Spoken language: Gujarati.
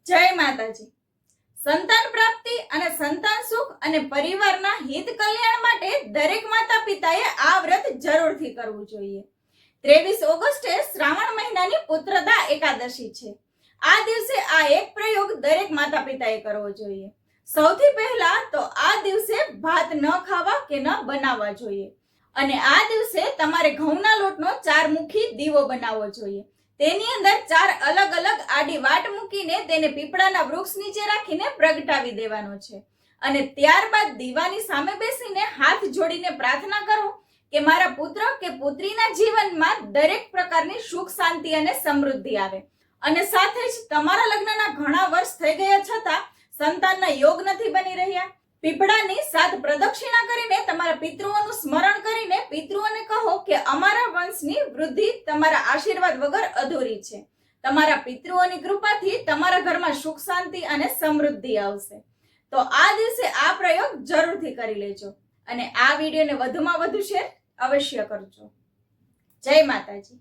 જય માતાજી। સંતાન પ્રાપ્તિ અને સંતાન સુખ અને પરિવારના હિત કલ્યાણ માટે દરેક માતા પિતાએ આ વ્રત જરૂરથી કરવું જોઈએ। 23 ઓગસ્ટે શ્રાવણ મહિનાની પુત્રદા એકાદશી છે। આ દિવસે આ એક પ્રયોગ દરેક માતા પિતાએ કરવો જોઈએ। સૌથી પહેલા તો આ દિવસે ભાત ન ખાવા કે ન બનાવવા જોઈએ અને આ દિવસે તમારે ઘઉંના લોટનો 4 મુખી દીવો બનાવવો જોઈએ। તેની અંદર 4 અલગ અલગ આડી વાટ મૂકીને તેને પીપળાના વૃક્ષ નીચે રાખીને પ્રગટાવી દેવાનો છે અને ત્યારબાદ દીવાની સામે બેસીને હાથ જોડીને પ્રાર્થના કરો કે મારા પુત્ર કે પુત્રીના જીવનમાં દરેક પ્રકારની સુખ શાંતિ અને સમૃદ્ધિ આવે અને સાથે જ તમારા લગ્નના ઘણા વર્ષ થઈ ગયા છતાં સંતાનના યોગ નથી બની રહ્યા। પીપળાની 7 પ્રદક્ષિણા કરીને તમારા પિતૃઓનું સ્મરણ કરીને પિતૃઓને કહો કે અમારા વંશની વૃદ્ધિ તમારા આશીર્વાદ વગર અધૂરી છે। તમારા પિતૃઓની કૃપાથી તમારા ઘરમાં સુખ શાંતિ અને સમૃદ્ધિ આવશે। તો આ દિવસે આ પ્રયોગ જરૂરથી કરી લેજો અને આ વિડીયોને વધુમાં વધુ શેર અવશ્ય કરજો। જય માતાજી।